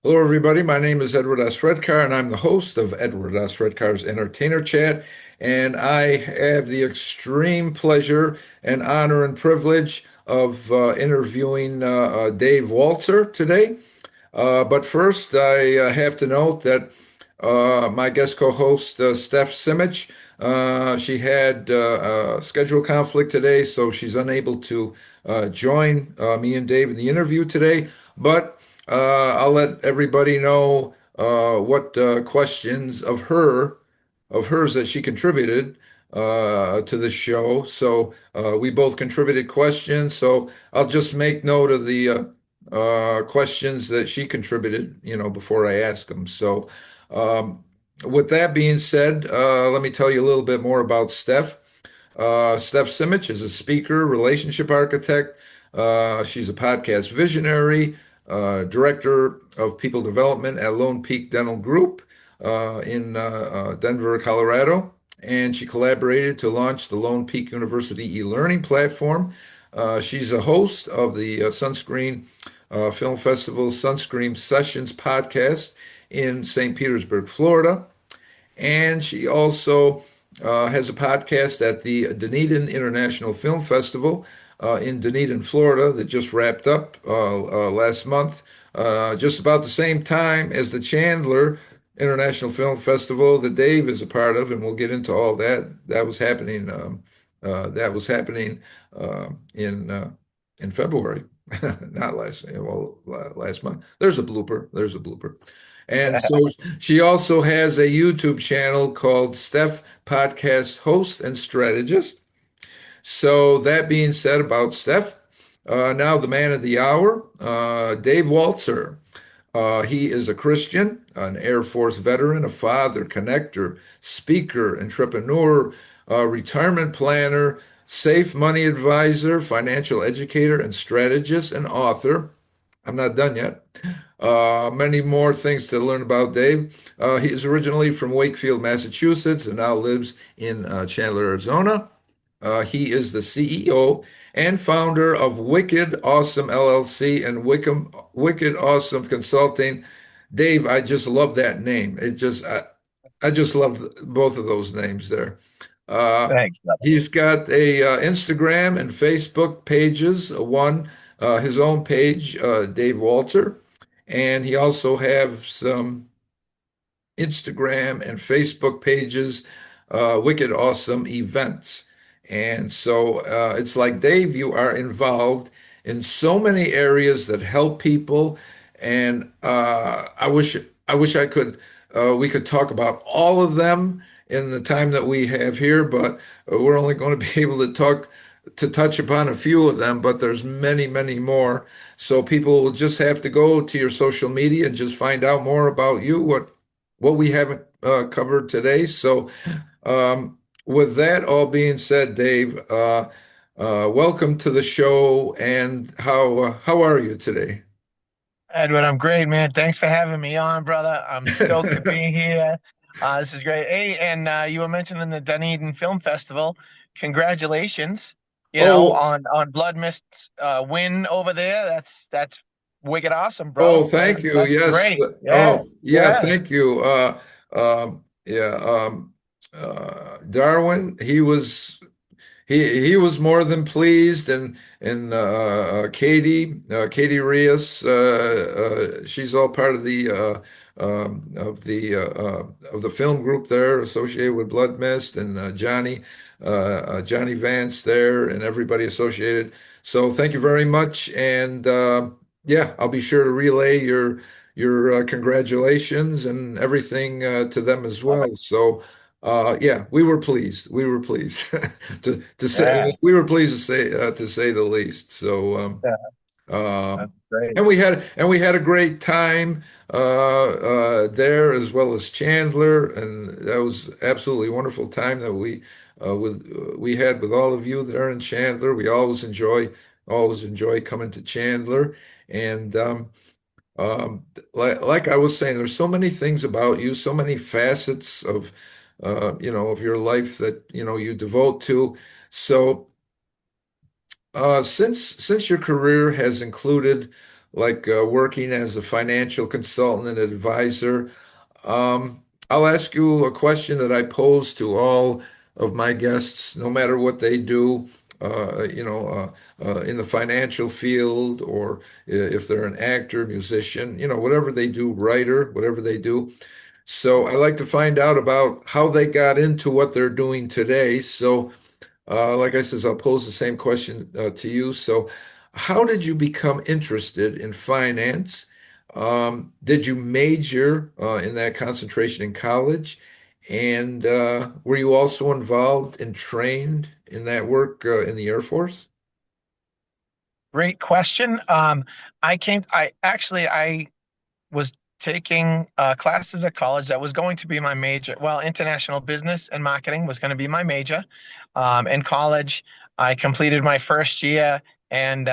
Hello, everybody. My name is Edward S. Redcar, and I'm the host of Edward S. Redcar's Entertainer Chat. And I have the extreme pleasure and honor and privilege of interviewing Dave Walzer today. But first, I have to note that my guest co-host, Steph Simic, she had a schedule conflict today, so she's unable to join me and Dave in the interview today. But I'll let everybody know what questions of hers that she contributed to the show. So we both contributed questions. So I'll just make note of the questions that she contributed, before I ask them. So, with that being said, let me tell you a little bit more about Steph. Steph Simic is a speaker, relationship architect. She's a podcast visionary, director of people development at Lone Peak Dental Group in Denver, Colorado. And she collaborated to launch the Lone Peak University e-learning platform. She's a host of the Sunscreen Film Festival Sunscreen Sessions podcast in St. Petersburg, Florida. And she also has a podcast at the Dunedin International Film Festival in Dunedin, Florida, that just wrapped up last month, just about the same time as the Chandler International Film Festival that Dave is a part of, and we'll get into all that. That was happening in February, not last month. There's a blooper. There's a blooper. And so she also has a YouTube channel called Steph Podcast Host and Strategist. So that being said about Steph, now the man of the hour, Dave Walzer. He is a Christian, an Air Force veteran, a father, connector, speaker, entrepreneur, retirement planner, safe money advisor, financial educator, and strategist and author. I'm not done yet. Many more things to learn about Dave. He is originally from Wakefield, Massachusetts, and now lives in Chandler, Arizona. He is the CEO and founder of Wicked Awesome LLC and Wicked Awesome Consulting. Dave, I just love that name. I just love both of those names there. Uh, Thanks, brother. he's got a Instagram and Facebook pages. His own page, Dave Walzer, and he also have some Instagram and Facebook pages, Wicked Awesome Events. And so it's like, Dave, you are involved in so many areas that help people. And I wish we could talk about all of them in the time that we have here, but we're only going to be able to touch upon a few of them, but there's many, many more. So people will just have to go to your social media and just find out more about you, what we haven't covered today. So, with that all being said, Dave, welcome to the show. And how are you today? Edward, I'm great, man. Thanks for having me on, brother. I'm stoked to be here. This is great. Hey, and you were mentioning the Dunedin Film Festival. Congratulations, Oh, on Blood Mist's win over there. That's wicked awesome, oh, bro. thank you. That's Yes. great. Yeah, Oh, yeah. yeah. Thank you. Yeah. Darwin, he was more than pleased, and Katie Rios, she's all part of the film group there associated with Blood Mist, and Johnny Vance there, and everybody associated. So thank you very much, and yeah, I'll be sure to relay your congratulations and everything to them as Love it. well. So. Yeah, we were pleased. We were pleased to say Yeah, we were pleased to say the least. So yeah. uh, That's great. and we had a great time there, as well as Chandler, and that was absolutely wonderful time that we had with all of you there in Chandler. We always enjoy coming to Chandler, and like I was saying, there's so many things about you, so many facets of your life that you devote to. So since your career has included like working as a financial consultant and advisor. I'll ask you a question that I pose to all of my guests, no matter what they do, in the financial field or if they're an actor, musician, whatever they do, writer, whatever they do. So I like to find out about how they got into what they're doing today. So, like I says, I'll pose the same question to you. So, how did you become interested in finance? Did you major in that concentration in college? And were you also involved and trained in that work in the Air Force? Great question. I was taking classes at college that was going to be my major. Well, international business and marketing was going to be my major. In college, I completed my first year, and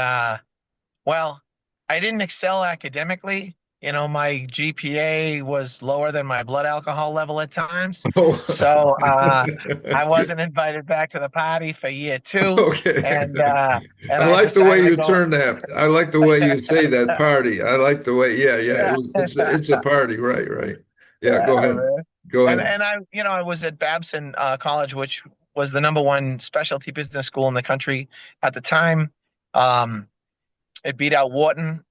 well, I didn't excel academically. My GPA was lower than my blood alcohol level at times. Oh, So I wasn't invited back to the party for year two. okay. And uh, and I I like the way decided to you go. turn that. I like the way you say that party. I like the way, yeah, yeah. Yeah. It's a party, right, right. Yeah, go Yeah, ahead. man. Go And ahead. and I was at Babson College, which was the number one specialty business school in the country at the time. Um, it beat out Wharton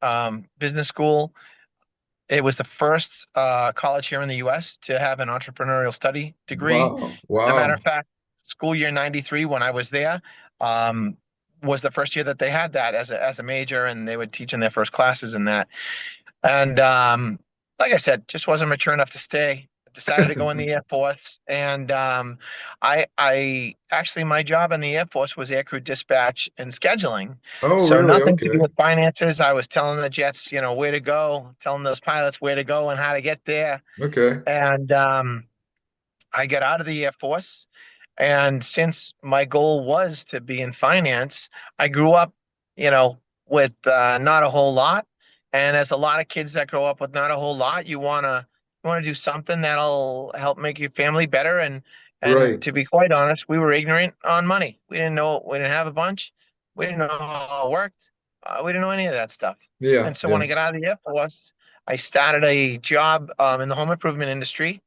Business School. It was the first college here in the U.S. to have an entrepreneurial study degree. Wow, As a matter wow. of fact, school year '93, when I was there, um, was the first year that they had that as a major, and they would teach in their first classes in that. And like I said, just wasn't mature enough to stay. Decided to go in the Air Force, and I actually my job in the Air Force was aircrew dispatch and scheduling, Oh, so really? nothing to do Okay. with finances. I was telling the jets, where to go, telling those pilots where to go and how to get there, Okay. and I got out of the Air Force. And since my goal was to be in finance, I grew up, you know, with not a whole lot. And as a lot of kids that grow up with not a whole lot, you wanna do something that'll help make your family better. And Right. to be quite honest, we were ignorant on money. We didn't have a bunch. We didn't know how it worked. We didn't know any of that stuff. Yeah, And so when yeah. I got out of the Air Force, I started a job in the home improvement industry,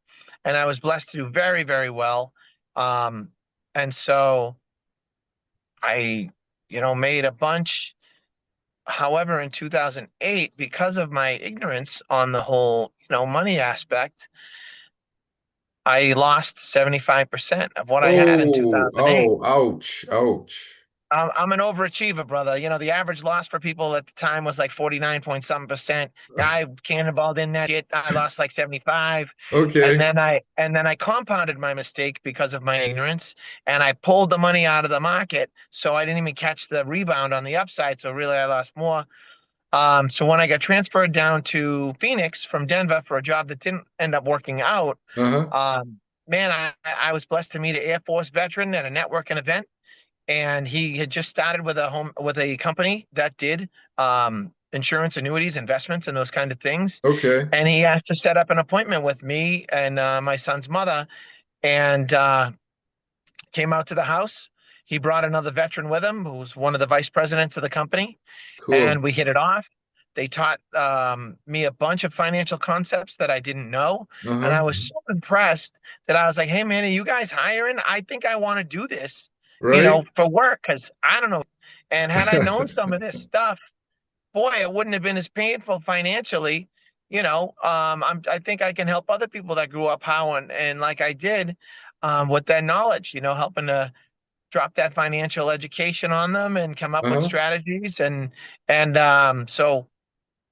and I was blessed to do very, very well. And so I, made a bunch. However, in 2008, because of my ignorance on the whole, money aspect, I lost 75% of what I had in Oh, 2008. oh, ouch, ouch. I'm an overachiever, brother. The average loss for people at the time was like 49 point something percent. I cannonballed in that shit. I lost like 75. And Okay. then I compounded my mistake because of my ignorance, and I pulled the money out of the market. So I didn't even catch the rebound on the upside. So really I lost more. So when I got transferred down to Phoenix from Denver for a job that didn't end up working out, Uh-huh. man, I was blessed to meet an Air Force veteran at a networking event, and he had just started with a company that did insurance, annuities, investments, and those kind of things. Okay. And he asked to set up an appointment with me and my son's mother, and came out to the house. He brought another veteran with him, who was one of the vice presidents of the company, Cool. and we hit it off. They taught me a bunch of financial concepts that I didn't know. And Uh-huh. I was so impressed that I was like, hey, man, are you guys hiring? I think I want to do this, Right? for work, because I don't know. And had I known some of this stuff, boy, it wouldn't have been as painful financially. I think I can help other people that grew up how and like I did with that knowledge, helping to drop that financial education on them and come up with Uh-huh. strategies. And so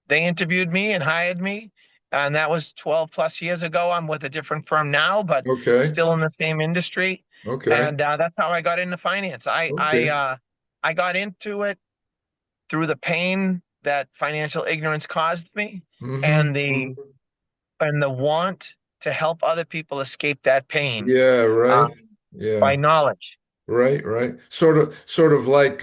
they interviewed me and hired me. And that was 12 plus years ago. I'm with a different firm now, but Okay. still in the same industry. Okay. And that's how I got into finance. Okay. I got into it through the pain that financial ignorance caused me, Mm-hmm. and the Hmm. and the want to help other people escape that pain Yeah, uh, right. Yeah. by knowledge. Right, right. Sort of like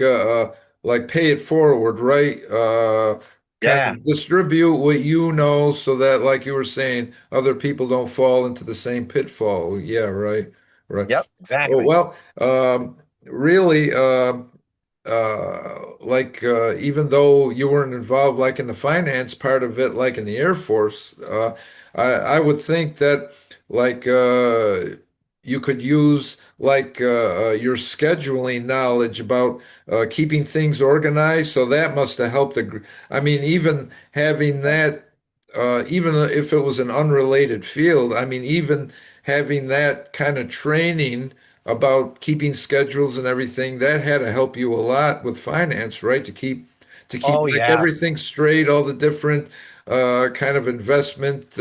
pay it forward, right? Kind Yeah. of distribute what you know so that, like you were saying, other people don't fall into the same pitfall. Yeah, right, right. Yep. Oh, Exactly. well, really, even though you weren't involved like in the finance part of it, like in the Air Force, I would think that like you could use your scheduling knowledge about keeping things organized. So that must have helped. I mean, even having that, even if it was an unrelated field, I mean, even having that kind of training about keeping schedules and everything, that had to help you a lot with finance, right? To keep Oh like yeah, everything straight, all the different kind of investment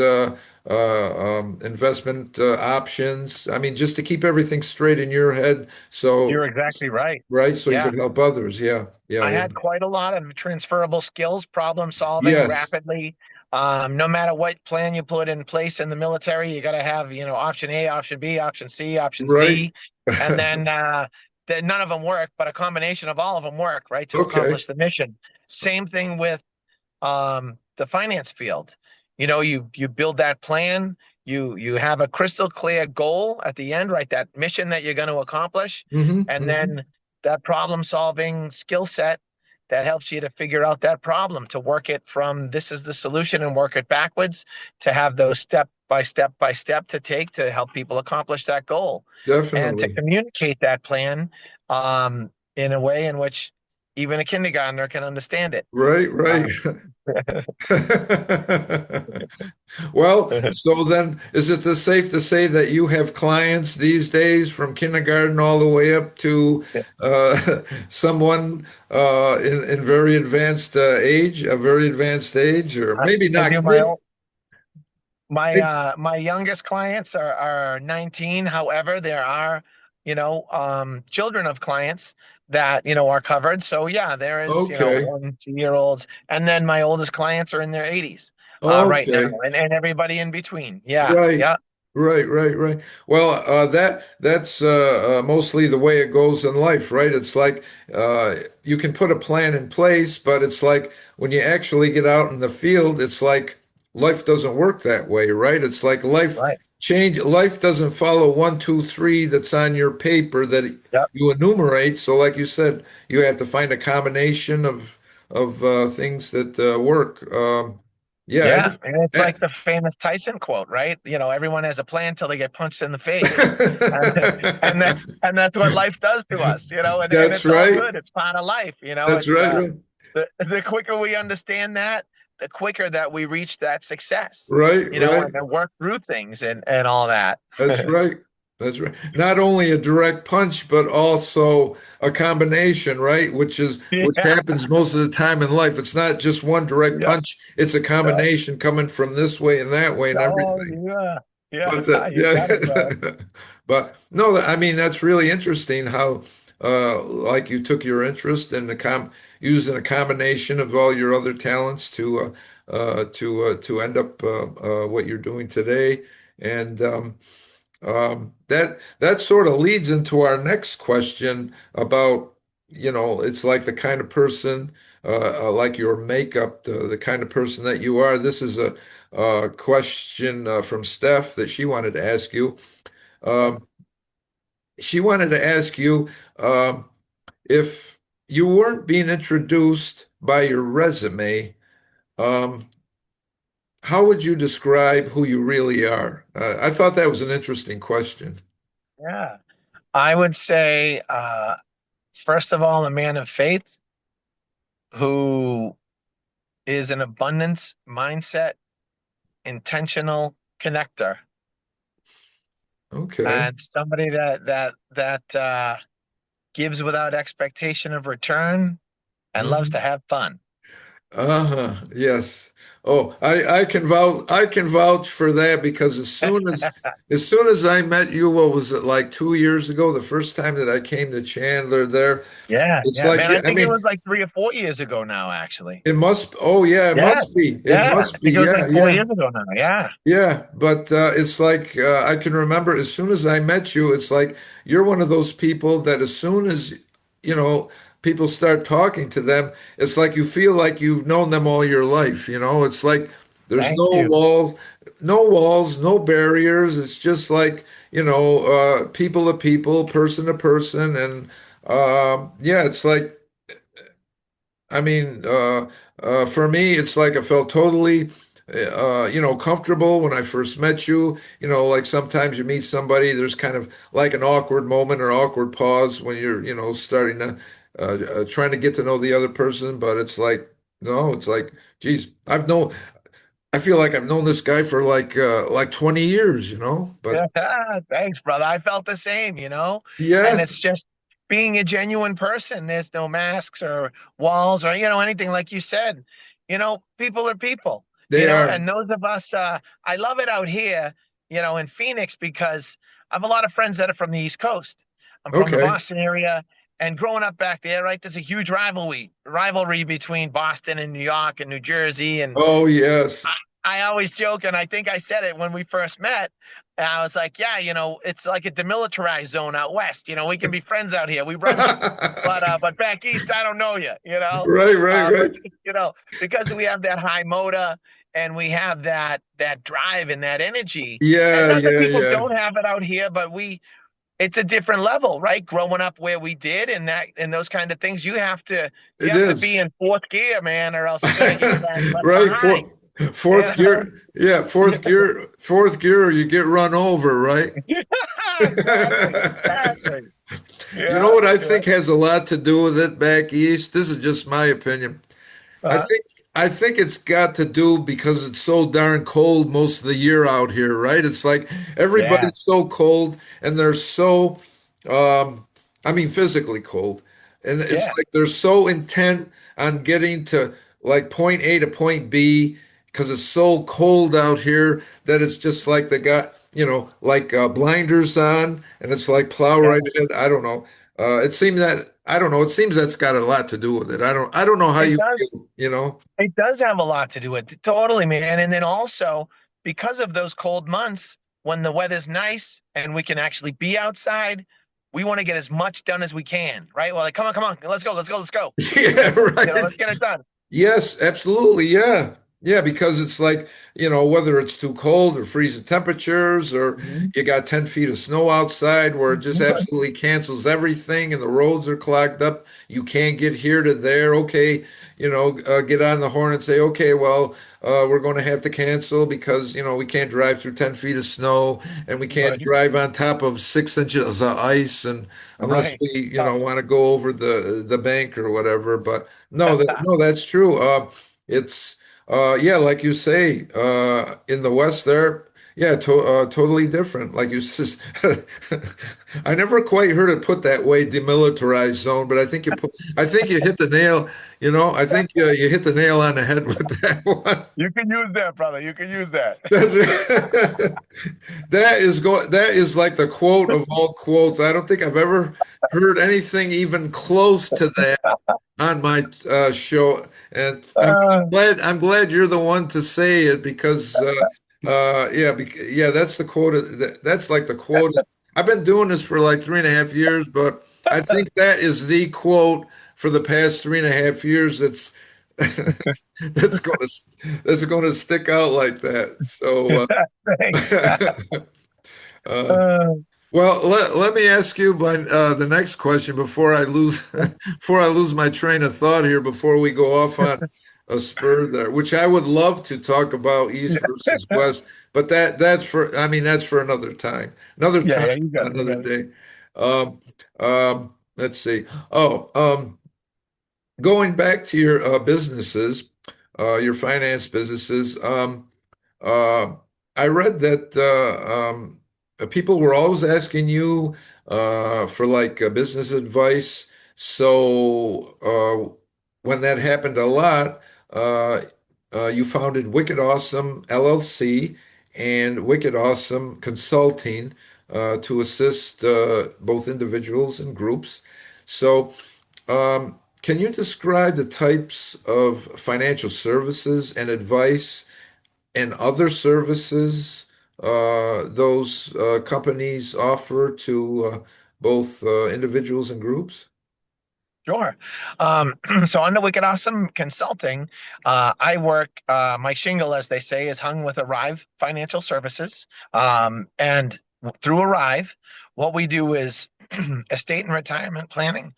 options. I mean, just to keep everything straight in your head, you're so exactly right. right, so you Yeah. could help others. Yeah, yeah, I yeah. had quite a lot of transferable skills, problem solving Yes. rapidly. No matter what plan you put in place in the military, you got to have, option A, option B, option C, option Right. Z. And then none of them work, but a combination of all of them work, right, to Okay. accomplish the mission. Same thing with the finance field. You build that plan, you have a crystal clear goal at the end, right? That mission that you're going to accomplish, and Hmm. then that problem solving skill set that helps you to figure out that problem, to work it from this is the solution and work it backwards, to have those step by step to take to help people accomplish that goal, and to Definitely. communicate that plan in a way in which even a kindergartner can understand it. Right, right. Um, Well, so then is it safe to say that you have clients these days from kindergarten all the way up to someone in very advanced age, a very advanced age, or I, maybe I not? do my own. My youngest clients are 19. However, there are, children of clients that, are covered. So yeah, there is, Okay, 1, 2 year olds. And then my oldest clients are in their 80s right now, okay. and everybody in between. Yeah, Right, yeah, right. Well, that's mostly the way it goes in life, right? It's like you can put a plan in place, but it's like when you actually get out in the field, it's like life doesn't work that way, right? It's like right. life doesn't follow 1, 2, 3 that's on your paper that Yep. you enumerate. So, like you said, you have to find a combination of things that work. Yeah, Yeah, and it's like the famous Tyson quote, right? Everyone has a plan till they get punched in the face, and and that's what life does to us, and That's it's all right. good. It's part of life, That's It's right. the quicker we understand that, the quicker that we reach that success, Right. and then work through things and all that. That's right. That's right. Not only a direct punch, but also a combination, right? Which Yeah, happens most of the time in life. It's not just one direct yeah, punch, it's a yeah. combination coming from this way and that way and Oh everything. yeah, yeah. But You got it, bro. but no, I mean that's really interesting how like you took your interest in the using a combination of all your other talents to end up what you're doing today, and that sort of leads into our next question about it's like the kind of person like your makeup, the kind of person that you are. This is a question from Steph that she wanted to ask you. Okay. Um, she wanted to ask you if you weren't being introduced by your resume, um, how would you describe who you really are? I thought that was an interesting question. Yeah, I would say, first of all, a man of faith who is an abundance mindset, intentional connector, Okay. and somebody that gives without expectation of return and loves to Mhm. have fun. Uh-huh. Yes. Oh, I can vouch for that because as soon as I met you, what was it like 2 years ago, the first time that I came to Chandler there, Yeah, it's yeah, like man. yeah, I I think it mean was like 3 or 4 years ago now, actually. it must oh yeah, it Yeah, must be. It yeah. I must be. think it was like Yeah, 4 years yeah. ago now. Yeah, Yeah, but it's like I can remember as soon as I met you, it's like you're one of those people that as soon as you know people start talking to them, it's like you feel like you've known them all your life. It's like there's thank no you. walls, no barriers. It's just like people to people, person to person, and yeah, it's like. I mean, for me, it's like I felt totally, comfortable when I first met you. Like sometimes you meet somebody, there's kind of like an awkward moment or awkward pause when you're, starting to, trying to get to know the other person. But it's like, no, it's like, geez, I feel like I've known this guy for like 20 years, but Thanks, brother. I felt the same, and yeah, it's just being a genuine person. There's no masks or walls or, anything like you said. People are people, they are. and those of us, I love it out here, in Phoenix because I have a lot of friends that are from the East Coast. I'm from the Okay. Boston area. And growing up back there, right, there's a huge rivalry between Boston and New York and New Jersey. And Oh, yes. I always joke, and I think I said it when we first met. And I was like, yeah, it's like a demilitarized zone out west. We can be friends out here. We run shit. But back east, I don't know you. Right, right, But right. because we have that high motor and we have that drive and that energy. And Yeah, not that yeah, people yeah. don't have it out here, but it's a different level, right? Growing up where we did and those kind of things, you It have to be is. in fourth gear, man, or else you're gonna get your ass left Right. behind. You Fourth know? gear. Yeah, fourth gear, or you get run over, right? Exactly, exactly. You know Yeah, what I yeah. think has a lot to do with it back east? This is just my opinion. I Uh, think I think it's got to do because it's so darn cold most of the year out here, right? It's like yeah, everybody's so cold and they're so I mean physically cold. And it's yeah. like they're so intent on getting to like point A to point B because it's so cold out here that it's just like they got, like blinders on and it's like plow Yeah. right ahead. I don't know. It seems that I don't know. It seems that's got a lot to do with it. I don't know how It you does. feel. It does have a lot to do with it. Totally, man. And then also because of those cold months, when the weather's nice and we can actually be outside, we want to get as much done as we can, right? Well, like, come on, let's go, let's go, let's go. Yeah, Let's right. get it done. Yes, absolutely. Yeah. Yeah, because it's like, whether it's too cold or freezing temperatures or Mhm. you got 10 feet of snow outside where it just absolutely cancels everything and the roads are clogged up. You can't get here to there. Okay, get on the horn and say, okay, well, we're going to have to cancel because, we can't drive through 10 feet of snow and we can't Right, drive on top of 6 inches of ice and unless right. we, It's tough. want to go over the bank or whatever. But no, that's true. It's yeah, like you say, in the West there, yeah, totally different. Like you says, I never quite heard it put that way, demilitarized zone, but I think you hit the nail, I think you hit the nail on the head with that one. You can use that, brother. You can use that. That's that is like the quote of all quotes. I don't think I've ever heard anything even close to that on my show, and Uh, I'm glad you're the one to say it because yeah, yeah, that's the quote. That's like the quote. I've been doing this for like 3.5 years, but I think that is the quote for the past 3.5 years. That's going to that's going to stick out like that. So. thanks. Uh, Uh, well, let me ask you the next question before I lose before I lose my train of thought here before we go off on a spur there, which I would love to talk about East versus West, but that's for another time, yeah, yeah, you got it. You another got it. day. Um, let's see. Oh, going back to your businesses, your finance businesses. Uh, I read that people were always asking you for like business advice. So when that happened a lot, uh, you founded Wicked Awesome LLC and Wicked Awesome Consulting to assist both individuals and groups. So, can you describe the types of financial services and advice and other services those companies offer to both individuals and groups? Sure. So on the Wicked Awesome Consulting, I work, my shingle, as they say, is hung with Arrive Financial Services. And through Arrive, what we do is estate and retirement planning.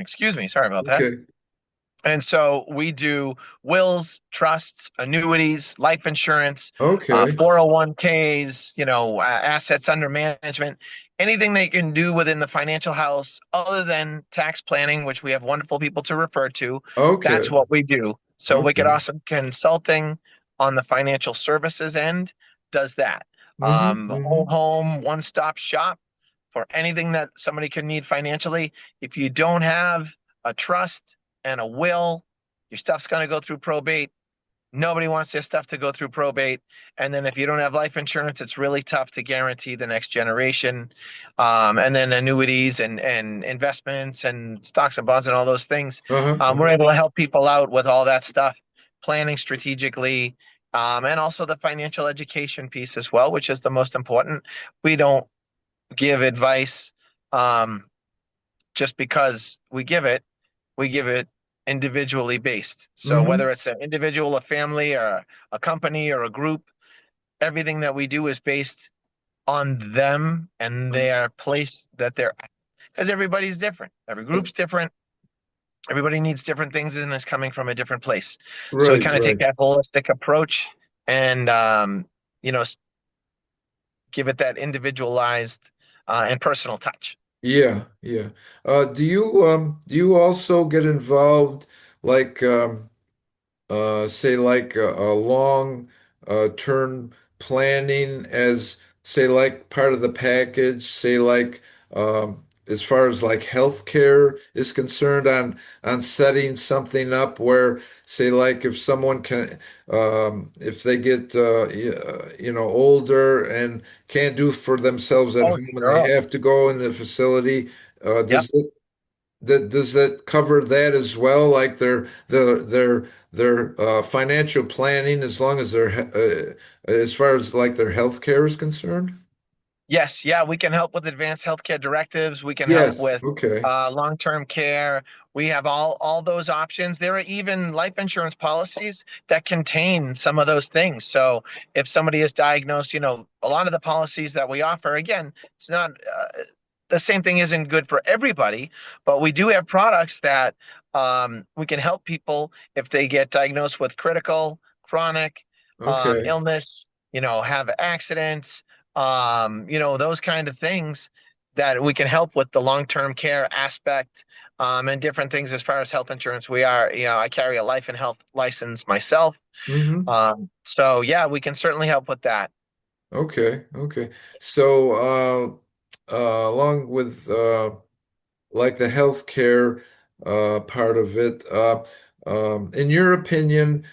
Excuse me, sorry about that. Okay. And so we do wills, trusts, annuities, life insurance, Okay. 401ks, assets under management, anything they can do within the financial house other than tax planning, which we have wonderful people to refer to. That's Okay. what we do. So we could Okay. also consulting on the financial services end does that. Whole Hmm. home, one-stop shop for anything that somebody could need financially. If you don't have a trust and a will, your stuff's going to go through probate. Nobody wants their stuff to go through probate. And then if you don't have life insurance, it's really tough to guarantee the next generation. And then annuities and investments and stocks and bonds and all those things. Uh-huh. We're Uh-huh. able to help people out with all that stuff, planning strategically, and also the financial education piece as well, which is the most important. We don't give advice um, just because we give it individually based. So Hmm. whether it's an individual, a family, or a company or a group, everything that we do is based on them and their place that they're at. Because everybody's different. Every group's different. Everybody needs different things and is coming from a different place. So we Right, kind of take right. that holistic approach and you know, give it that individualized and personal touch. Yeah, yeah. Do you also get involved like say like a long term planning as say like part of the package, say like as far as like healthcare is concerned on setting something up where say like if someone can if they get older and can't do for themselves at Oh, home and they sure. have to go in the facility, Yep. does that cover that as well? Like their financial planning, as long as as far as like their health care is concerned? Yes, yeah, we can help with advanced healthcare directives. We can help Yes. with Okay. long-term care. We have all those options. There are even life insurance policies that contain some of those things. So if somebody is diagnosed, a lot of the policies that we offer, again, it's not the same thing isn't good for everybody, but we do have products that we can help people if they get diagnosed with critical, chronic Okay. illness, have accidents, those kind of things that we can help with the long-term care aspect and different things as far as health insurance. I carry a life and health license myself. Hmm. So yeah, we can certainly help with that. Okay. Okay. So along with like the healthcare part of it, in your opinion,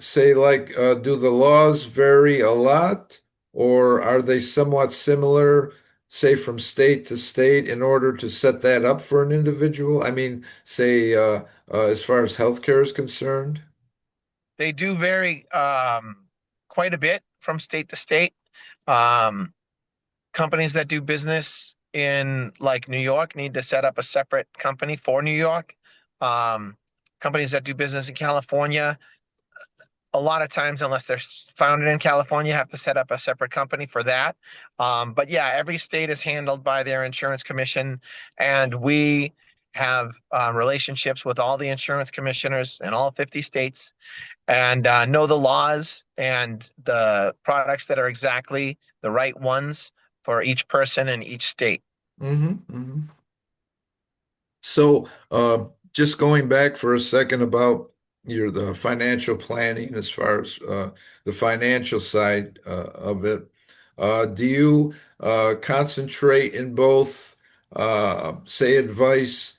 say like do the laws vary a lot, or are they somewhat similar, say from state to state, in order to set that up for an individual? I mean, say as far as healthcare is concerned. They do vary quite a bit from state to state. Um, Companies that do business in like New York need to set up a separate company for New York. Um, Companies that do business in California, a lot of times, unless they're founded in California, have to set up a separate company for that. But yeah, every state is handled by their insurance commission, and we have relationships with all the insurance commissioners in all 50 states and know the laws and the products that are exactly the right ones for each person in each state. Hmm. So, just going back for a second about the financial planning as far as the financial side of it, do you concentrate in both, say, advice?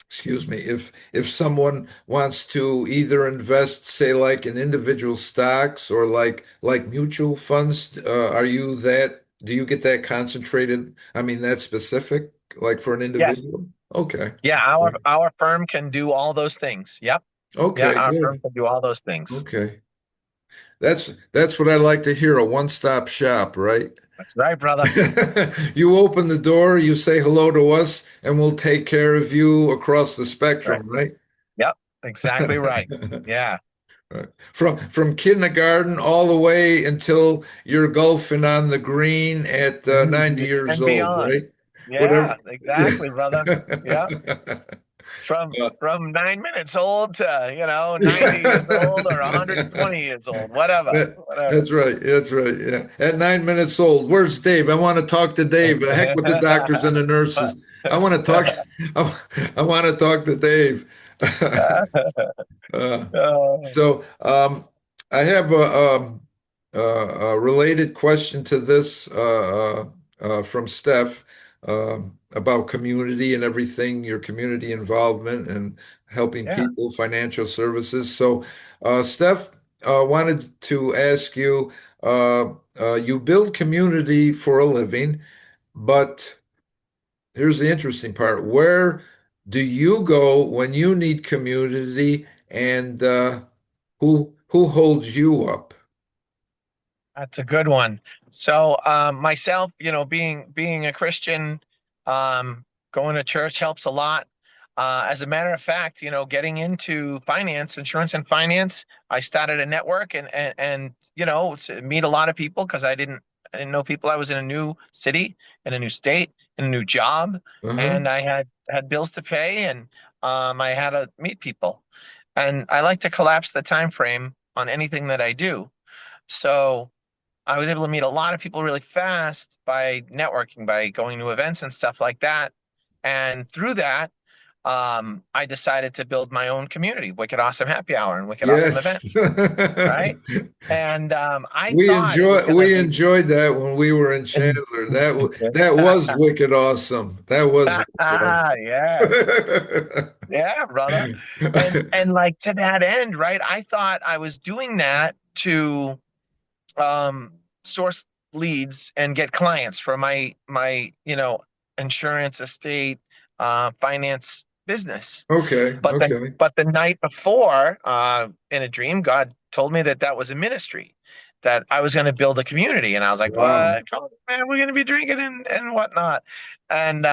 Excuse me, if someone wants to either invest, say, like in individual stocks or like mutual funds, are you that? Do you get that concentrated? I mean, that specific, like for an Yes. individual? Okay. Yeah, our firm can do all those things. Yep. Yeah, Okay, our good. firm can do all those things. Okay. That's what I like to hear, a one-stop shop, right? That's right, brother. You open the door, you say hello to us, and we'll take care of you across the Right. spectrum, right? Yep. Exactly right. Yeah. Right. From kindergarten all the way until you're golfing on the green at 90 years And old, beyond. right? Whatever. Yeah, exactly, brother. Yeah. from 9 minutes old to 90 years old or 120 years old, whatever, whatever. That's right. That's right. Yeah. At 9 minutes old, where's Dave? I want to talk to Dave. Heck with the doctors and the nurses. I want to talk. I want to talk to Dave. Uh, Oh, so I have a related question to this from Steph about community and everything, your community involvement and helping yeah. people, financial services. So Steph wanted to ask you, you build community for a living, but here's the interesting part. Where do you go when you need community, and who holds you up? That's a good one. So, myself, being a Christian, going to church helps a lot. As a matter of fact, getting into finance, insurance and finance, I started a network and meet a lot of people because I didn't know people. I was in a new city, in a new state, in a new job, Uh-huh. and I had bills to pay, and I had to meet people. And I like to collapse the time frame on anything that I do. So I was able to meet a lot of people really fast by networking, by going to events and stuff like that. And through that, I decided to build my own community, Wicked Awesome Happy Hour and Wicked Awesome Yes. Events, right? And I We thought it was enjoy going to we be. enjoyed that when we were in Chandler. That was wicked awesome. That was wicked awesome. Yeah, yeah, brother. And like to that end, right? I thought I was doing that to source leads and get clients for my insurance, estate, finance business. Okay, But then, okay. but the night before, in a dream, God told me that that was a ministry, that I was going to build a community, and I was like, Wow. "What, man? We're going to be drinking and whatnot." And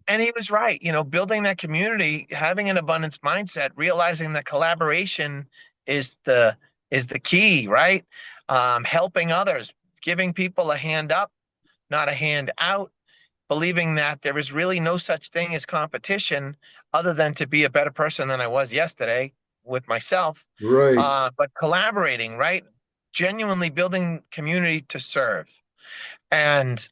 he was right. Building that community, having an abundance mindset, realizing that collaboration is the key, right? Helping others, giving people a hand up, not a hand out, believing that there is really no such thing as competition other than to be a better person than I was yesterday with myself, Right. but collaborating, right? Genuinely building community to serve. And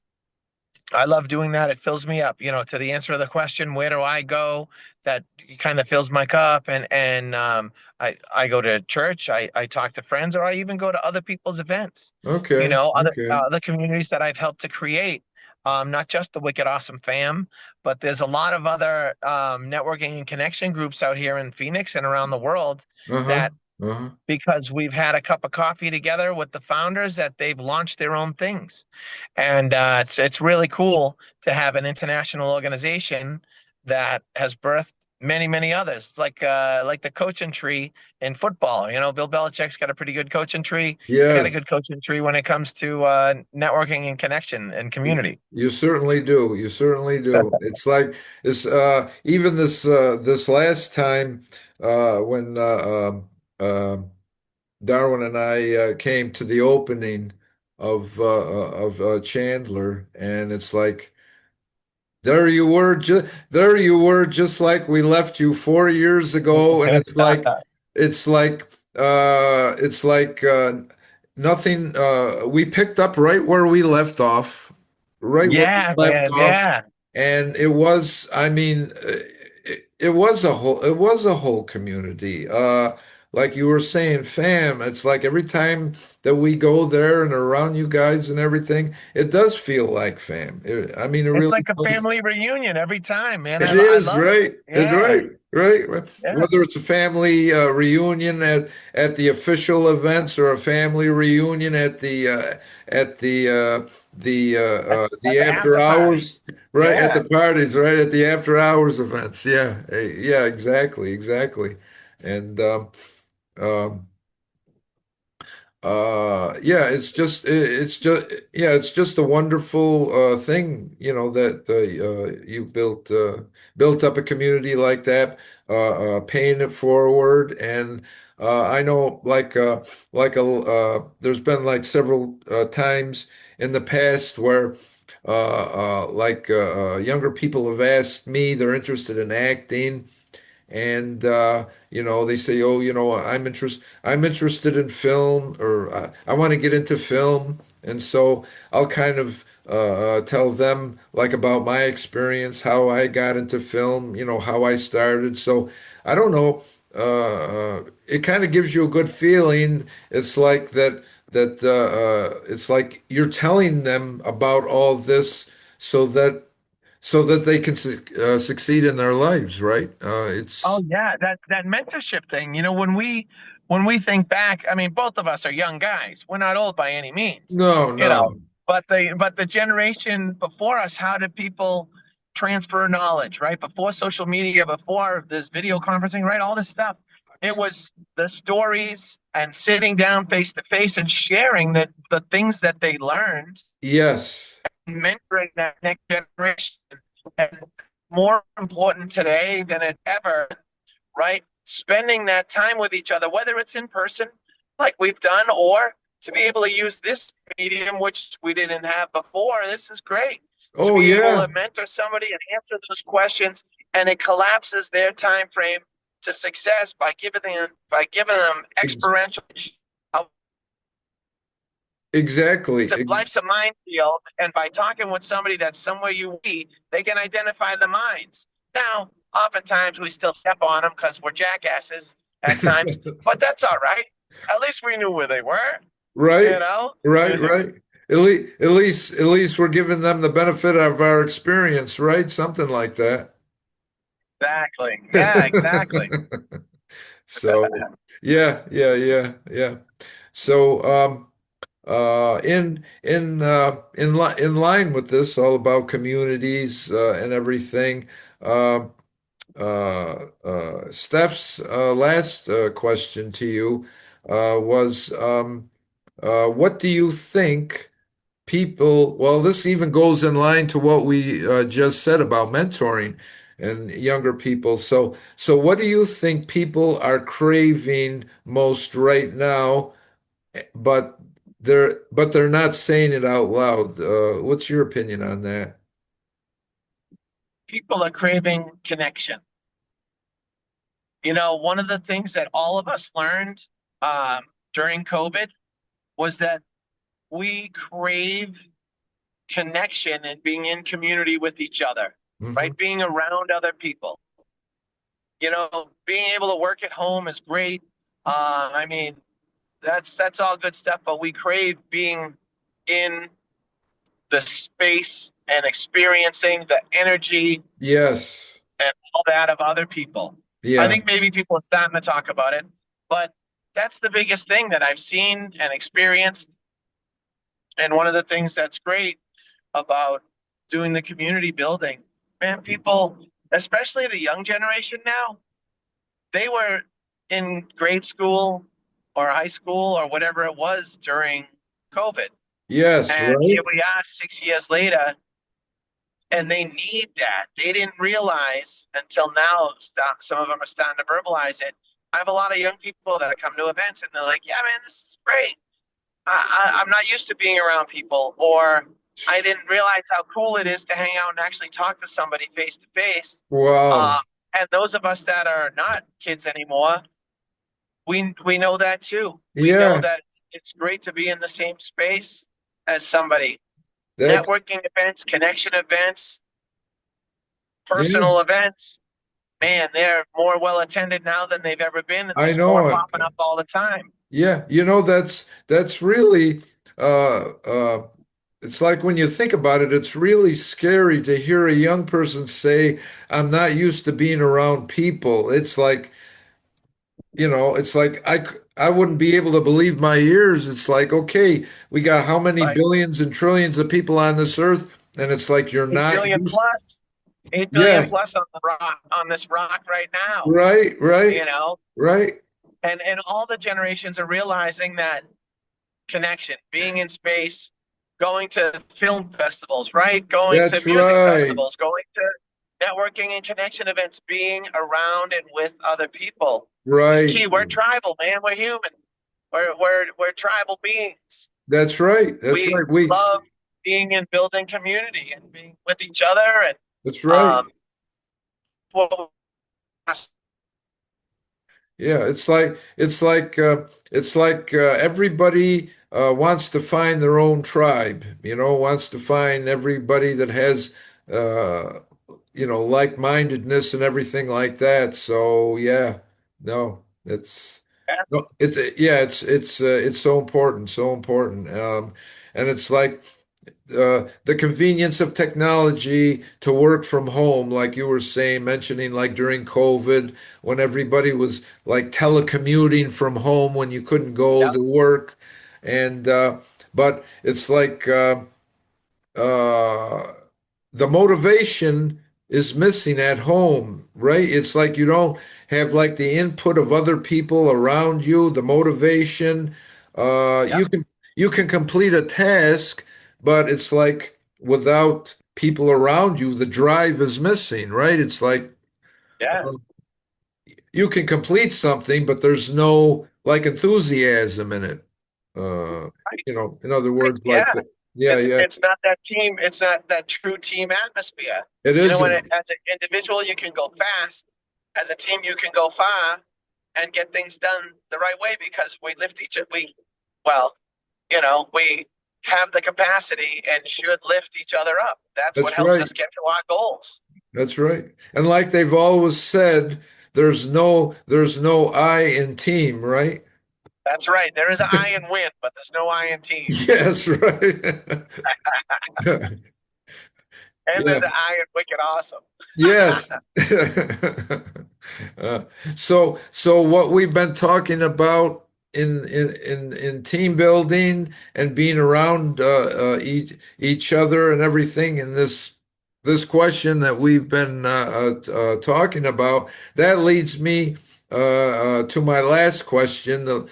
I love doing that. It fills me up. To the answer of the question, where do I go? That kind of fills my cup. And I go to church. I talk to friends, or I even go to other people's events. Okay. Other Okay. other communities that I've helped to create. Not just the Wicked Awesome Fam, but there's a lot of other networking and connection groups out here in Phoenix and around the world Uh-huh. that, Uh-huh. because we've had a cup of coffee together with the founders, that they've launched their own things. And it's really cool to have an international organization that has birthed many, many others. It's like the coaching tree in football. Bill Belichick's got a pretty good coaching tree. I got a Yes. good coaching tree when it comes to networking and connection and community. You certainly do. You certainly do. It's like it's even this last time when Darwin and I came to the opening of Chandler, and it's like there you were, just like we left you 4 years ago, and it's like nothing. We picked up right where we left off, right where we Yeah, left man. off, Yeah. and it was. I mean, it was a whole community. Like you were saying, fam. It's like every time that we go there and around you guys and everything, it does feel like fam. I mean, it It's really like a does. family reunion every time, man. It I is love it. right. It's Yeah. right, right, right. Yeah. Whether it's a family reunion at the official events or a family reunion at the At the after after parties. hours, right at Yeah. the parties, right at the after hours events. Yeah, yeah, exactly, exactly. And um, yeah, it's just a wonderful thing, that you built up a community like that, paying it forward. And I know, there's been like several times in the past where younger people have asked me, they're interested in acting, and they say, oh, I'm interested in film, or I want to get into film, and so I'll kind of tell them like about my experience, how I got into film, how I started. So I don't know. It kind of gives you a good feeling. It's like it's like you're telling them about all this so that they can succeed in their lives, right? Oh It's yeah, that mentorship thing. When we think back, I mean, both of us are young guys. We're not old by any means, no, you know. no. But the generation before us, how did people transfer knowledge, right? Before social media, before this video conferencing, right? All this stuff. It was the stories and sitting down face to face and sharing the things that they learned, Yes. mentoring that next generation. And more important today than it ever, right? Spending that time with each other, whether it's in person, like we've done, or to be able to use this medium, which we didn't have before. This is great to Oh, be able yeah. to mentor somebody and answer those questions, and it collapses their time frame to success by giving them Ex- experiential. exactly. Life's a minefield, and by talking with somebody that's somewhere you be, they can identify the mines. Now, oftentimes we still step on them because we're jackasses at times, but that's all right. At least we knew where they were, you Right. know? Right. Right. At least we're giving them the benefit of our experience, right? Something like that. Exactly. Yeah, exactly. So, yeah, yeah, yeah, yeah. So, in line with this, all about communities and everything. Um, Steph's last question to you was, what do you think people? Well, this even goes in line to what we just said about mentoring and younger people. So what do you think people are craving most right now? But they're not saying it out loud. What's your opinion on that? People are craving connection. One of the things that all of us learned um, during COVID was that we crave connection and being in community with each other, Hmm. right? Being around other people. Being able to work at home is great. I mean, that's all good stuff, but we crave being in the space and experiencing the energy Yes. and all that of other people. I Yeah. think maybe people are starting to talk about it, but that's the biggest thing that I've seen and experienced. And one of the things that's great about doing the community building, man, people, especially the young generation now, they were in grade school or high school or whatever it was during COVID. Yes. And here Right. we are 6 years later, and they need that. They didn't realize until now, some of them are starting to verbalize it. I have a lot of young people that come to events and they're like, yeah, man, this is great. I'm not used to being around people, or I didn't realize how cool it is to hang out and actually talk to somebody face to face. Wow. And those of us that are not kids anymore, we know that too. We know Yeah. that it's great to be in the same space as somebody. That. Networking events, connection events, Yeah. personal events, man, they're more well attended now than they've ever been, and I there's more know it. popping up all the time. Yeah. That's really. Uh, uh, it's like when you think about it, it's really scary to hear a young person say, "I'm not used to being around people." I wouldn't be able to believe my ears. It's like, okay, we got how many Right? billions and trillions of people on this earth, and it's like you're 8 not billion used. plus, 8 billion Yes, plus on this rock right now, right, right, you know? right. And all the generations are realizing that connection, being in space, going to film festivals, right? Going to That's music right, festivals, going to networking and connection events, being around and with other people is right. key. We're tribal, man. We're human. We're tribal beings. That's right. That's We right. We. love being in building community and being with each other and That's right. um well, Yeah, it's like everybody wants to find their own tribe, wants to find everybody that has uh, like-mindedness and everything like that. So yeah, no, it's Yeah, no, it's yeah, it's so important, so important. And it's like the convenience of technology to work from home, like you were saying, mentioning like during COVID, when everybody was like telecommuting from home when you couldn't go yep, to work. And but it's like uh, the motivation is missing at home, right? It's like you don't have like the input of other people around you, the motivation. yep, You can complete a task, but it's like without people around you, the drive is missing, right? It's like yeah, you can complete something, but there's no like enthusiasm in it. Uh, right, in other right, words, like yeah. yeah, It's yeah, it's not that team. It's not that true team atmosphere. it isn't. As an individual you can go fast, as a team you can go far, and get things done the right way because we lift each. We, well, we have the capacity and should lift each other up. That's what That's helps right. us get to our goals. That's right. And like they've always said, there's no I in team, right? That's right. There is an I in win, but there's no I in team. Yes, right. And Yeah. there's an I in wicked awesome. Yes. Uh, so what we've been talking about in team building and being around each other and everything in this question that we've been talking about, that leads me to my last question, the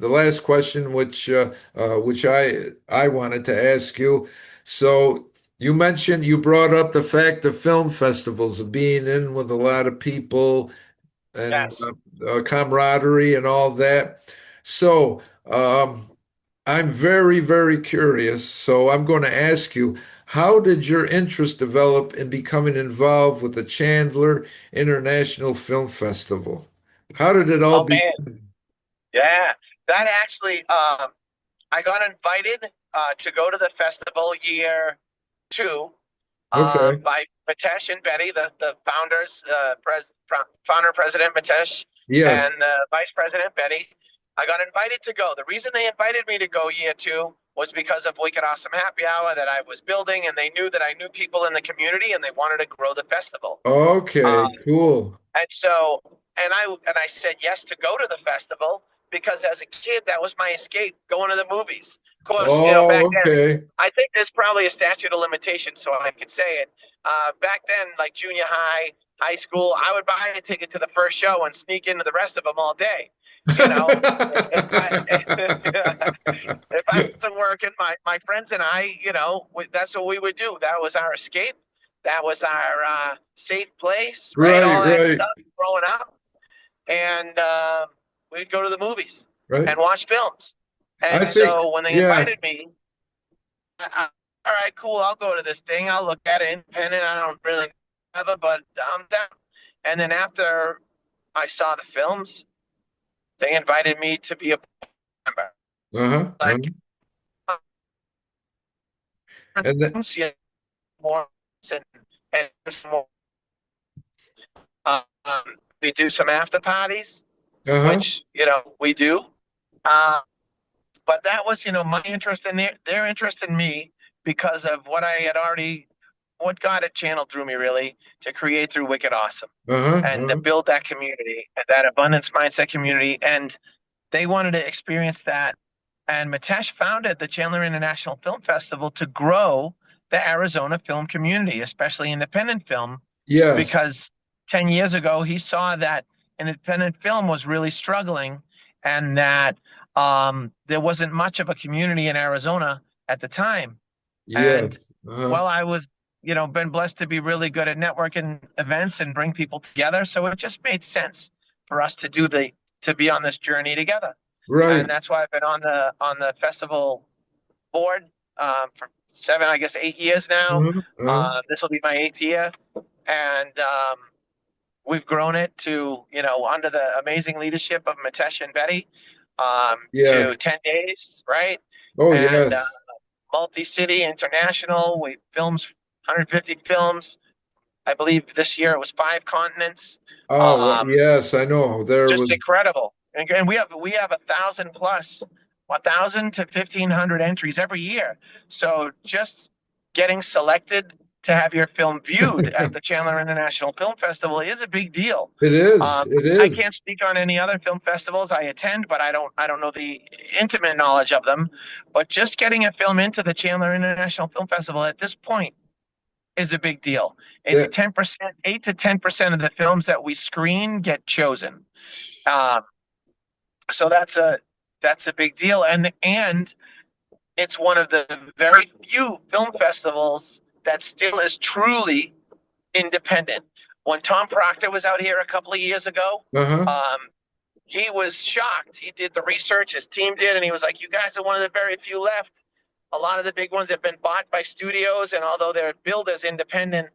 last question which I wanted to ask you. So you brought up the fact of film festivals, of being in with a lot of people and Yes. camaraderie and all that. So, I'm very, very curious. So, I'm going to ask you, how did your interest develop in becoming involved with the Chandler International Film Festival? How did it all Oh begin? man. Yeah. That actually, I got invited to go to the festival year two Okay. by Mitesh and Betty, the founders, founder president Mitesh Yes. and vice president Betty. I got invited to go. The reason they invited me to go year two was because of Wicked Awesome Happy Hour that I was building, and they knew that I knew people in the community, and they wanted to grow the festival. Okay. Uh, Cool. and so, and I said yes to go to the festival because as a kid, that was my escape, going to the movies. Of course, back Oh, then, okay. I think there's probably a statute of limitations, so I could say it. Back then, like junior high, high school, I would buy a ticket to the first show and sneak into the rest of them all day. You know, if I if I wasn't working, my friends and I, that's what we would do. That was our escape. That was our safe place, right? Right, All that right, stuff growing up, and we'd go to the movies right. and watch films. I And think, so when they yeah. invited me, all right, cool, I'll go to this thing. I'll look at it independent. I don't really have it, but I'm down. And then after I saw the films, they invited me to be a member. Uh-huh. Like And that, yeah, more and some more. Um, we do some after parties, uh-huh. which we do. Uh, but that was my interest in their interest in me because of what God had channeled through me really to create through Wicked Awesome Uh-huh. and to Uh-huh. build that community, that abundance mindset community, and they wanted to experience that. And Mitesh founded the Chandler International Film Festival to grow the Arizona film community, especially independent film, Yes. because 10 years ago he saw that independent film was really struggling and that there wasn't much of a community in Arizona at the time. And Yes. Uh-huh. well, I was, been blessed to be really good at networking events and bring people together. So it just made sense for us to be on this journey together. And Right. that's why I've been on the festival board for seven, I guess 8 years now. Uh-huh. Uh-huh. This will be my eighth year, and we've grown it to, under the amazing leadership of Mitesh and Betty, Yeah. to 10 days, right? Oh, And yes. multi-city, international. We films 150 films. I believe this year it was 5 continents. Oh, Um, yes, I know. There just was, incredible. And we have 1,000 plus, 1,000 to 1,500 entries every year. So just getting selected to have your film viewed at the Chandler International Film Festival is a big deal. it is. It I is. can't speak on any other film festivals I attend, but I don't know the intimate knowledge of them. But just getting a film into the Chandler International Film Festival at this point is a big deal. It's That, 10%, 8 to 10% of the films that we screen get chosen. Um, so that's a big deal, and it's one of the very few film festivals that still is truly independent. When Tom Proctor was out here a couple of years ago, uh-huh. um, he was shocked. He did the research, his team did, and he was like, "You guys are one of the very few left. A lot of the big ones have been bought by studios, and although they're billed as independent,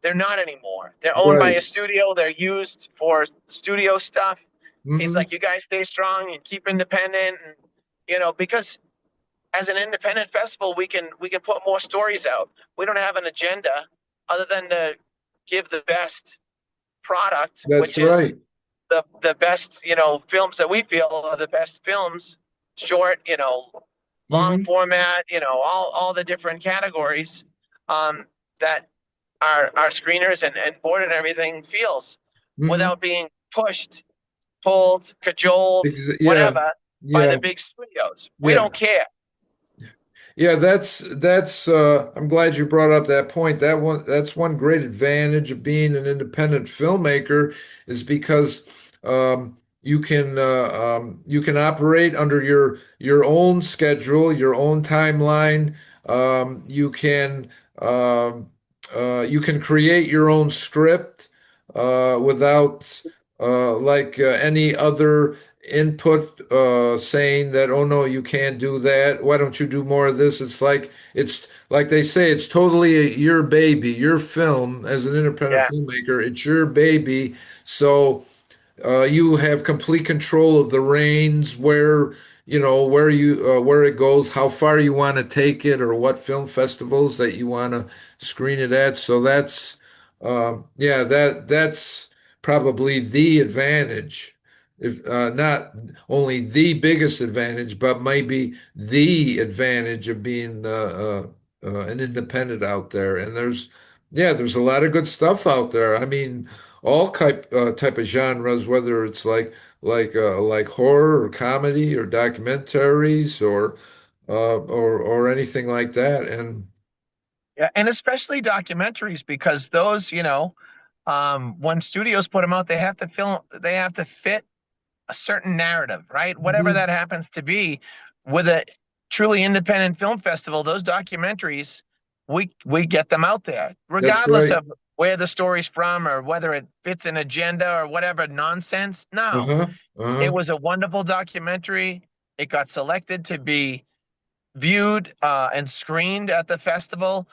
they're not anymore. They're owned by Right. a studio. They're used for studio stuff." He's Hmm. like, "You guys stay strong and keep independent, and because as an independent festival, we can put more stories out. We don't have an agenda other than to give the best product, That's which is right. the best, films that we feel are the best films, short, long Hmm. format, all the different categories, that our screeners and board and everything feels, Hmm. without being pushed, pulled, cajoled, Yeah. whatever, by Yeah. the big studios. We Yeah. don't care. Yeah, that's I'm glad you brought up that point. That's one great advantage of being an independent filmmaker is because you can operate under your own schedule, your own timeline. You can you can create your own script without any other input saying that, oh no, you can't do that. Why don't you do more of this? It's like they say, it's totally your baby, your film as an independent Yeah, filmmaker. It's your baby. So you have complete control of the reins, where it goes, how far you want to take it, or what film festivals that you want to screen it at. So yeah, that's probably the advantage, if not only the biggest advantage, but maybe the advantage of being an independent out there. And there's a lot of good stuff out there. I mean, all type of genres, whether it's like horror or comedy or documentaries or anything like that. And yeah, and especially documentaries, because those, when studios put them out, they have to fit a certain narrative, right? Whatever mhm, that happens to be. With a truly independent film festival, those documentaries, we get them out there, that's regardless right. of where the story's from or whether it fits an agenda or whatever nonsense. No, Uh-huh. it Uh-huh. was a wonderful documentary. It got selected to be viewed and screened at the festival.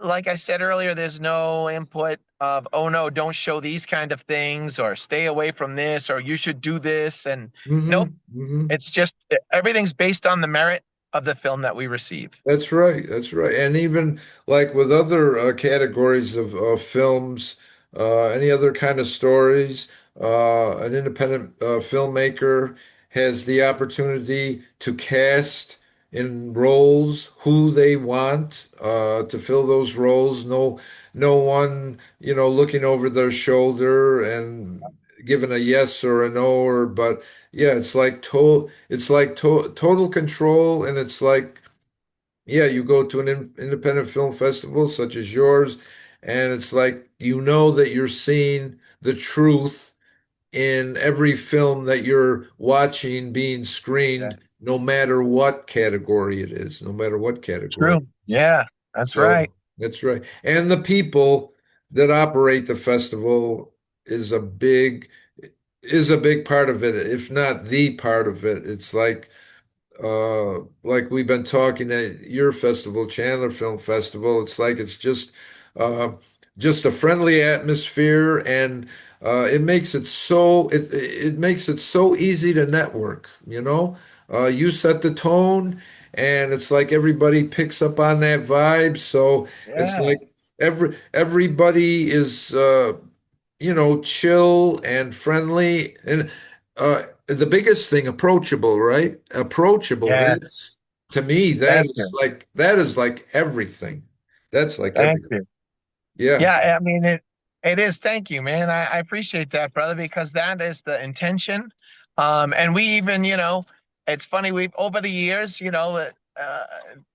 Like I said earlier, there's no input of, oh no, don't show these kind of things, or stay away from this, or you should do this. And nope, Hmm. Hmm. it's just everything's based on the merit of the film that we receive. That's right. That's right. And even like with other categories of films, any other kind of stories, an independent filmmaker has the opportunity to cast in roles who they want to fill those roles. No one, looking over their shoulder and giving a yes or a no, but yeah, it's like total control, and it's like, yeah, you go to an independent film festival such as yours, and it's like you know that you're seeing the truth in every film that you're watching being Yeah. screened, no matter what category it is, no matter what category. True. Yeah, that's right. So that's right. And the people that operate the festival is a big is a big part of it, if not the part of it. It's like we've been talking at your festival, Chandler Film Festival. It's like it's just uh, just a friendly atmosphere, and it makes it so it makes it so easy to network, you know. You set the tone, and it's like everybody picks up on that vibe. So it's Yeah, like everybody is chill and friendly, and the biggest thing, approachable, right? Approachable. yeah. That's to me, Thank you. that is like everything. That's like Thank everything. you. Yeah. Yeah, I mean it is. Thank you, man. I appreciate that, brother, because that is the intention. And we even, it's funny, we've over the years,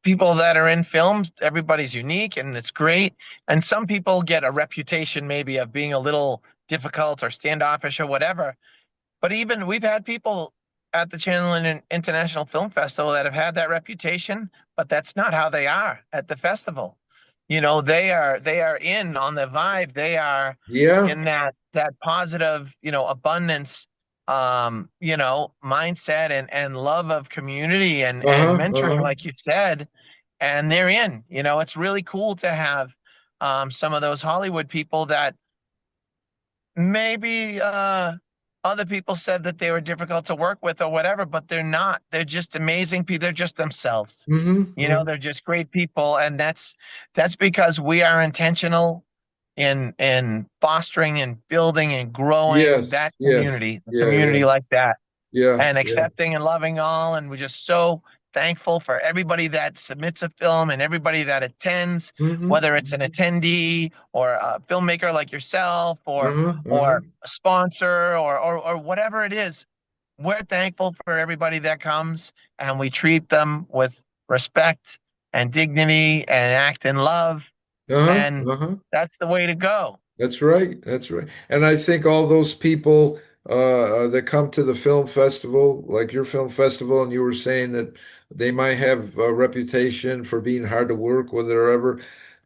people that are in films, everybody's unique and it's great. And some people get a reputation maybe of being a little difficult or standoffish or whatever. But even we've had people at the Channel and International Film Festival that have had that reputation, but that's not how they are at the festival. They are in on the vibe. They are Yeah. in that positive, abundance, mindset and love of community and Uh-huh. mentoring, Uh-huh. like you said. And they're in. It's really cool to have some of those Hollywood people that maybe other people said that they were difficult to work with or whatever, but they're not. They're just amazing people. They're just themselves. Hmm. Hmm. They're just great people, and that's because we are intentional in fostering and building and growing Yes. that Yes. community, a Yeah. Yeah. community like that Yeah. and Yeah. accepting and loving all. And we're just so thankful for everybody that submits a film and everybody that attends, Hmm. whether it's an attendee or a filmmaker like yourself Uh-huh. or Uh-huh. a sponsor or whatever it is. We're thankful for everybody that comes and we treat them with respect and dignity and act in love. Uh-huh. And Uh-huh. that's the way to go. That's right. That's right. And I think all those people that come to the film festival, like your film festival, and you were saying that they might have a reputation for being hard to work with or whatever.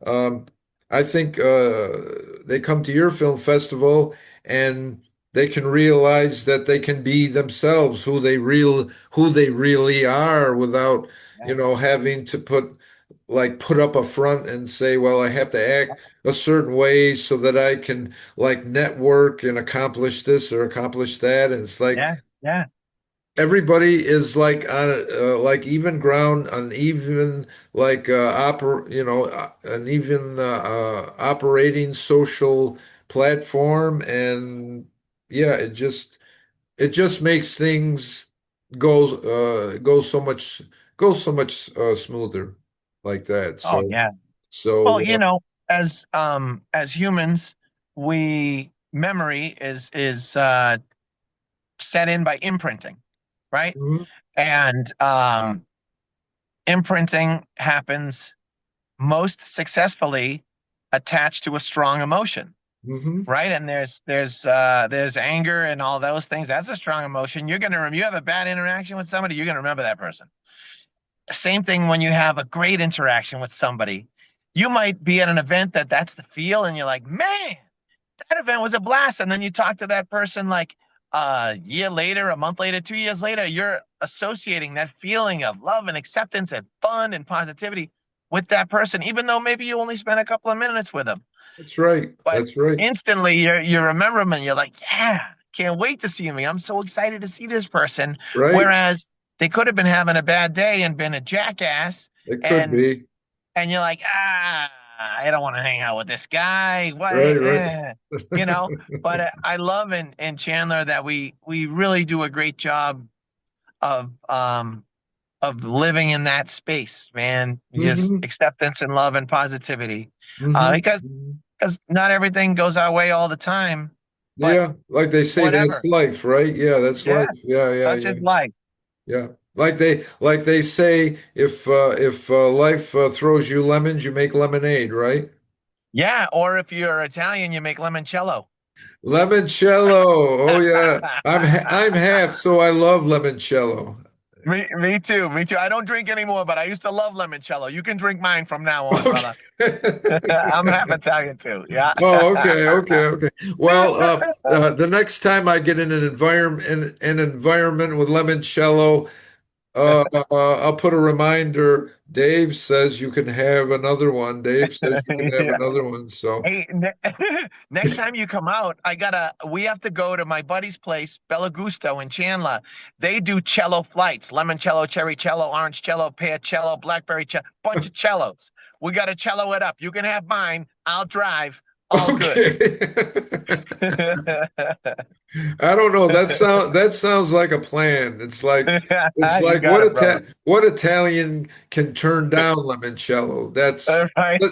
Um, I think they come to your film festival and they can realize that they can be themselves, who they really are, without, Yeah. having to put up a front and say, well, I have to act a certain way so that I can like network and accomplish this or accomplish that. And it's like Yeah. Yeah. everybody is like on like even ground, on even like an even operating social platform. And yeah, it just makes things go so much smoother like that. Oh, So yeah. Well, so as humans, we memory is set in by imprinting, right? mhm, And imprinting happens most successfully attached to a strong emotion, mhm. right? And there's anger and all those things. That's a strong emotion. You have a bad interaction with somebody, you're gonna remember that person. Same thing when you have a great interaction with somebody. You might be at an event that's the feel, and you're like, man, that event was a blast. And then you talk to that person like a year later, a month later, 2 years later, you're associating that feeling of love and acceptance and fun and positivity with that person, even though maybe you only spent a couple of minutes with them. That's right. But That's right. instantly you remember them and you're like, yeah, can't wait to see me. I'm so excited to see this person. Right. Whereas they could have been having a bad day and been a jackass It could and be. and you're like, I don't want to hang out with this guy. What, Right, right. you know? But I love in Chandler that we really do a great job of um of living in that space, man. Just Hmm. acceptance and love and positivity, Hmm. because not everything goes our way all the time, but Yeah, like they say, that's whatever. life, right? Yeah, that's Yeah, life. Yeah, yeah, such yeah, is life. yeah. Like they say, if life throws you lemons, you make lemonade, right? Yeah, or if you're Italian, you make limoncello. Lemoncello. Oh yeah, I'm half, so I love lemoncello. Me too. Me too. I don't drink anymore, but I used to love limoncello. You can drink mine from now on, brother. Okay. I'm half Italian too. Yeah. Oh, okay, okay, okay. Well, the next time I get in an environment with limoncello, I'll put a reminder. Dave says you can have another one. Dave says you can have Yeah. another one. So, Hey, next time you come out, we have to go to my buddy's place, Bella Gusto in Chandler. They do cello flights, limoncello, cherry cello, orange cello, pear cello, blackberry cello, bunch of cellos. We got to cello it up. You can have mine. I'll drive. All good. okay. I don't know. That sounds like a plan. It's like You got it, brother. what Italian can turn down limoncello? All right.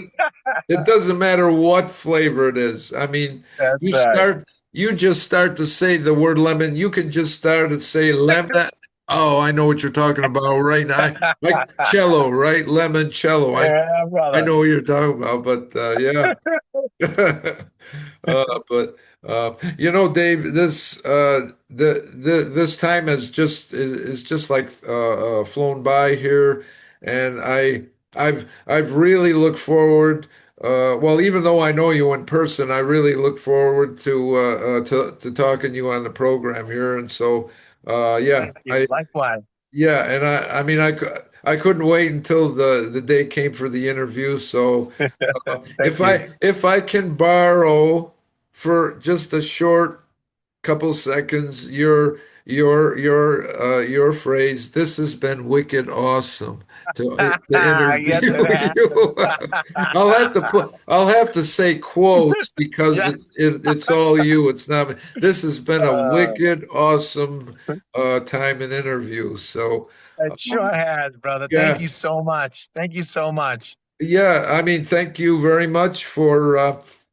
It doesn't matter what flavor it is. I mean, That's you right. start you just start to say the word lemon. You can just start to say lemon. Oh, I know what you're talking about right now. Like cello, right? Limoncello. Yeah, I brother. know what you're talking about, but yeah. But Dave, this time is just like flown by here, and I've really looked forward. Well, even though I know you in person, I really look forward to talking to you on the program here, and so yeah, Thank you. Likewise. and I mean I couldn't wait until the day came for the interview, so. Thank you. If I can borrow for just a short couple seconds your phrase, this has been wicked awesome to Yes, interview it has. you. I'll have to say quotes because Yeah. it's all you. It's not me. This has been a Uh, wicked awesome time and interview. So it sure has, brother. Thank yeah. you so much. Thank you so much. Yeah, I mean, thank you very much for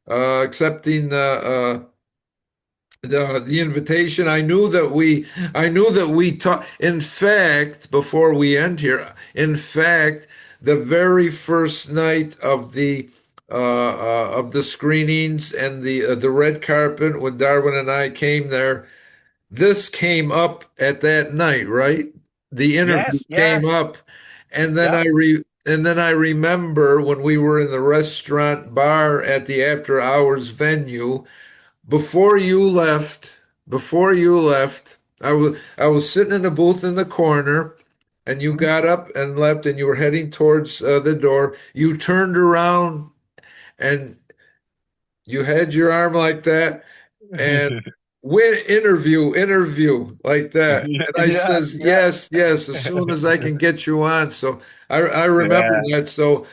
accepting the invitation. I knew that we talked. In fact, before we end here, in fact, the very first night of the screenings and the red carpet when Darwin and I came there, this came up at that night, right? The interview Yes, yeah, came up, and then yeah. I remember when we were in the restaurant bar at the after hours venue before you left. Before you left, I was sitting in the booth in the corner, and you Mhm. got up and left, and you were heading towards the door. You turned around and you had your arm like that, and win interview like that. And I Yeah, says, yeah, yes, yes, as soon as I can get you on. So I remember yeah, that. So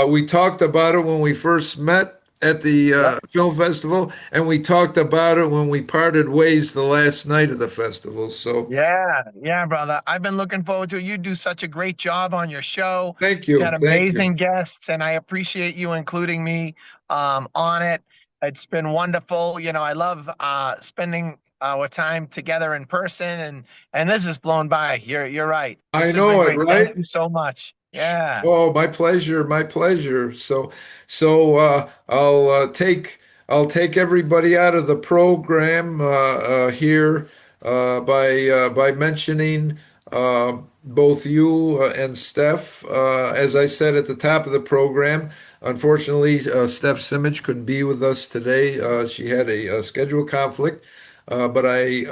we talked about it when we first met at the yeah. film festival, and we talked about it when we parted ways the last night of the festival. So Yeah, yeah, brother. I've been looking forward to it. You do such a great job on your show. thank You you, had thank you. amazing guests, and I appreciate you including me on it. It's been wonderful. I love spending our time together in person, and this has blown by. You're right. I This has been know it, great. Thank right? you so much. Yeah. Oh, my pleasure, my pleasure. So I'll take everybody out of the program here by mentioning both you and Steph. As I said at the top of the program, unfortunately, Steph Simic couldn't be with us today. She had a schedule conflict. But I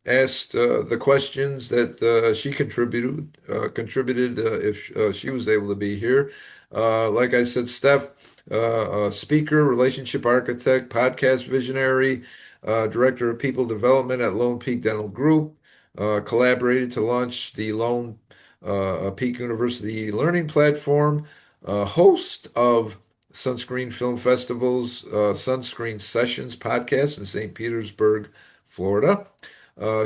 asked the questions that she contributed if she was able to be here. Like I said, Steph, speaker, relationship architect, podcast visionary, director of people development at Lone Peak Dental Group, collaborated to launch the Lone Peak University Learning Platform, host of Sunscreen Film Festival's Sunscreen Sessions podcast in St. Petersburg, Florida.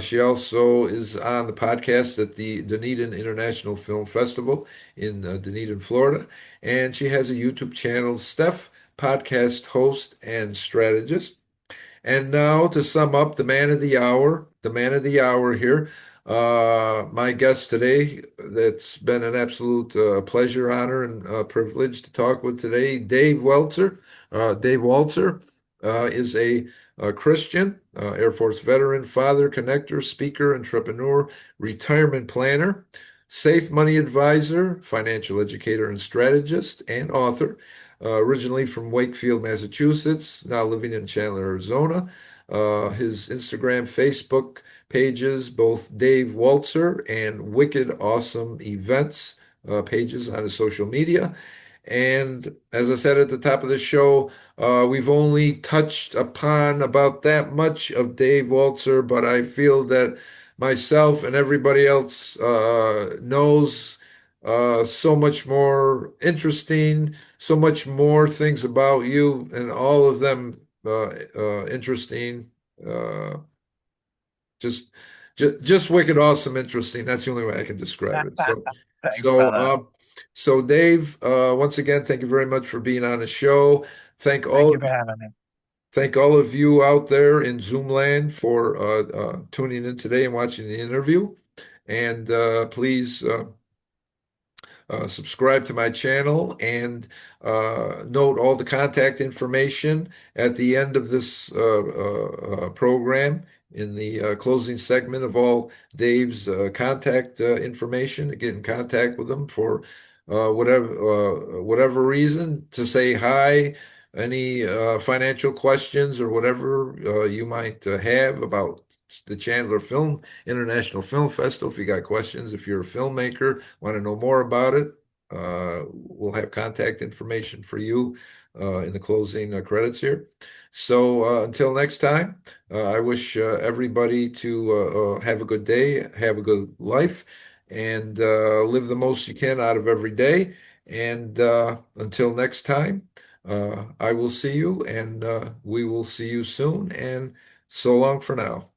She also is on the podcast at the Dunedin International Film Festival in Dunedin, Florida. And she has a YouTube channel, Steph, podcast host and strategist. And now to sum up, the man of the hour here, my guest today, that's been an absolute pleasure, honor, and privilege to talk with today, Dave Welter. Dave Walter is a Christian, Air Force veteran, father, connector, speaker, entrepreneur, retirement planner, safe money advisor, financial educator and strategist, and author originally from Wakefield, Massachusetts, now living in Chandler, Arizona. His Instagram, Facebook pages, both Dave Waltzer and Wicked Awesome Events pages on his social media. And as I said at the top of the show, we've only touched upon about that much of Dave Waltzer, but I feel that myself and everybody else knows so much more interesting, so much more things about you, and all of them interesting. Uh, just, just wicked awesome, interesting. That's the only way I can describe it. Thanks, So, brother. um, so Dave, once again, thank you very much for being on the show. Thank Thank all, you for having me. thank all of you out there in Zoom land for tuning in today and watching the interview. And please subscribe to my channel and note all the contact information at the end of this program in the closing segment of all Dave's contact information. Get in contact with him for whatever reason to say hi, any financial questions or whatever you might have about the Chandler International Film Festival. If you got questions, if you're a filmmaker, want to know more about it, we'll have contact information for you in the closing credits here. So until next time, I wish everybody to have a good day, have a good life, and live the most you can out of every day. And until next time, I will see you, and we will see you soon. And so long for now.